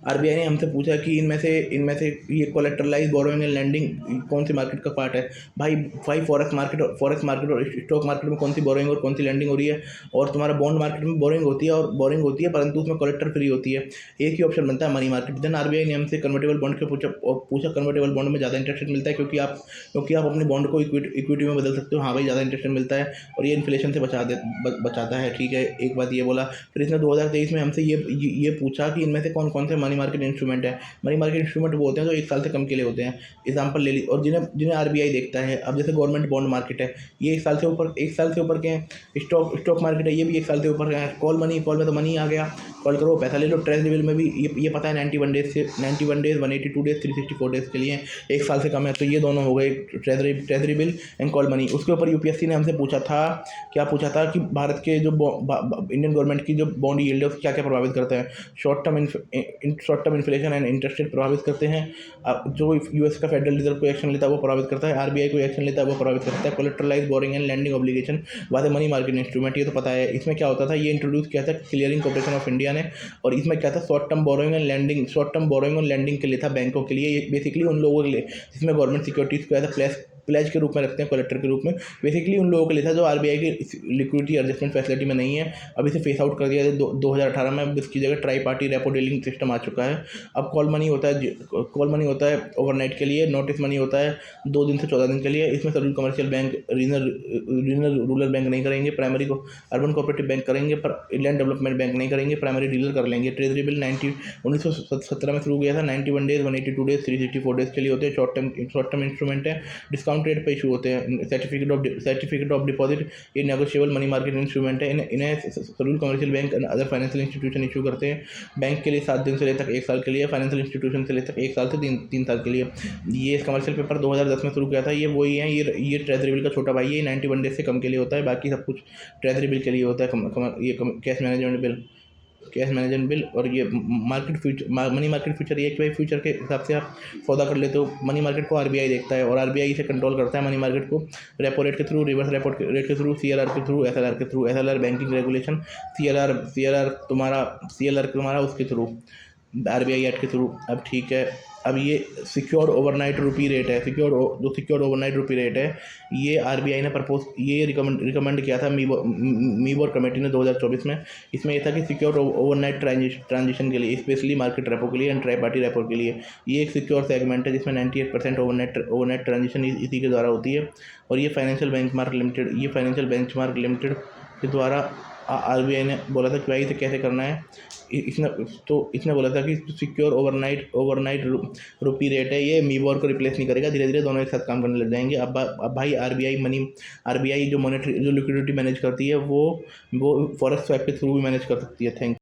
RBI ने हमसे पूछा कि इनमें से ये कोलेटरलाइज बोरोइंग एंड लैंडिंग कौन सी मार्केट का पार्ट है। भाई भाई फॉरेक्स मार्केट और स्टॉक मार्केट में कौन सी बोरोइंग और कौन सी लैंडिंग हो रही है। और तुम्हारा बॉन्ड मार्केट में बोरिंग होती है परंतु उसमें कोलेक्टर फ्री होती है। एक ही ऑप्शन बनता है मनी मार्केट। देन आरबीआई ने हमसे कन्वर्टेबल बॉन्ड के पूछा कन्वर्टेबल बॉन्ड में ज़्यादा इंटरेस्ट मिलता है क्योंकि आप अपने बॉन्ड को इक्विटी में बदल सकते हो। हाँ भाई, ज़्यादा इंटरेस्ट मिलता है और ये इन्फ्लेशन से बचाता है। ठीक है, एक बात ये बोला। फिर इसने 2023 में हमसे ये पूछा कि इनमें से कौन कौन से मनी मार्केट इंस्ट्रूमेंट है। मनी मार्केट इंस्ट्रूमेंट वो होते हैं जो 1 साल से कम के लिए होते हैं। एग्जाम्पल ले ली, और जिन्हें जिन्हें आरबीआई देखता है। अब जैसे गवर्नमेंट बॉन्ड मार्केट है, ये 1 साल से ऊपर के हैं। स्टॉक मार्केट है, ये भी 1 साल से ऊपर का है। कॉल में तो मनी आ गया, कॉल करो पैसा ले लो। ट्रेजरी बिल में भी ये पता है 91 डेज से 91 डेज 182 डेज 364 डेज के लिए 1 साल से कम है। तो ये दोनों हो गए treasury bill and call money. उसके ऊपर यूपीएससी ने हमसे पूछा था कि भारत के जो इंडियन गवर्नमेंट की जो बॉन्ड यील्ड है उसको क्या क्या प्रभावित करता है। Short term inflation and interest rate प्रभावित करते हैं। जो यूएस का फेडरल रिजर्व को एक्शन लेता है वो प्रभावित करता है। आरबीआई को एक्शन लेता है वो प्रभावित करता है। कोलेटरलाइज बोरिंग एंड लैंडिंग ऑब्लिगेशन वाले मनी मार्केट इंस्ट्रूमेंट, ये तो पता है। इसमें क्या होता था, ये इंट्रोड्यूस किया था क्लियरिंग कॉर्पोरेशन ऑफ इंडिया ने। और इसमें क्या था, शॉर्ट टर्म बोरोइंग और लैंडिंग के लिए था, बैंकों के लिए। ये बेसिकली उन लोगों के लिए जिसमें गवर्नमेंट सिक्योरिटीज़ को एज अ प्लेज के रूप में रखते हैं, कलेक्टर के रूप में। बेसिकली उन लोगों के लिए था जो आरबीआई की लिक्विडिटी एडजस्टमेंट फैसिलिटी में नहीं है। अब इसे फेस आउट कर दिया है 2018 में। अब इसकी जगह tri party repo dealing system आ चुका है। अब कॉल मनी होता है ओवरनाइट के लिए। नोटिस मनी होता है 2 दिन से 14 दिन के लिए। इसमें scheduled commercial bank, regional rural bank नहीं करेंगे, प्राइमरी को अर्बन कोऑपरेटिव बैंक करेंगे, पर लैंड डेवलपमेंट बैंक नहीं करेंगे, प्राइमरी डीलर कर लेंगे। ट्रेजरी बिल 1917 में शुरू किया था। 91 डेज 182 डेज 364 डेज के लिए होते हैं। शॉर्ट टर्म इंस्ट्रूमेंट है, डिस्काउंट रेट पे इशू होते हैं। सर्टिफिकेट ऑफ डिपॉजिट, ये नेगोशिएबल मनी मार्केट इंस्ट्रूमेंट है। इन्हें scheduled commercial bank and other financial institution issue करते हैं। बैंक के लिए 7 दिन से लेकर 1 साल के लिए, फाइनेंशियल इंस्टीट्यूशन से लेकर 1 साल से 3 साल के लिए। ये कमर्शियल पेपर 2010 में शुरू किया था। ये वही है, ये ट्रेजरी बिल का छोटा भाई है। 91 डेज से कम के लिए होता है, बाकी सब कुछ ट्रेजरी बिल के लिए होता है। ये कैश मैनेजमेंट बिल। और ये मनी मार्केट फ्यूचर, ये कि भाई फ्यूचर के हिसाब से आप सौदा कर लेते हो। मनी मार्केट को आरबीआई देखता है और आरबीआई इसे कंट्रोल करता है मनी मार्केट को, रेपो रेट के थ्रू, रिवर्स रेपो रेट के थ्रू, सीएलआर के through, SLR banking regulation, CLR तुम्हारा उसके थ्रू, आरबीआई एक्ट के थ्रू। अब ठीक है, अब ये सिक्योर्ड ओवरनाइट रुपी रेट है। सिक्योर्ड ओवरनाइट रुपी रेट है, ये आरबीआई ने रिकमेंड किया था मीबोर कमेटी ने 2024 में। इसमें ये था कि सिक्योर ओवरनाइट ट्रांजिशन के लिए, स्पेशली मार्केट रेपो के लिए एंड ट्राई पार्टी रेपो के लिए, ये एक सिक्योर सेगमेंट है जिसमें 98% ओवरनाइट ट्रांजिशन इसी के द्वारा होती है। और ये फाइनेंशियल बेंचमार्क लिमिटेड के द्वारा आरबीआई ने बोला था कि भाई इसे कैसे करना है। इसने बोला था कि सिक्योर ओवरनाइट रुपी रेट है, ये मीबोर को रिप्लेस नहीं करेगा। धीरे धीरे दोनों एक साथ काम करने लग जाएंगे। अब भाई आरबीआई जो लिक्विडिटी मैनेज करती है वो फॉरेक्स स्वैप के थ्रू भी मैनेज कर सकती है। थैंक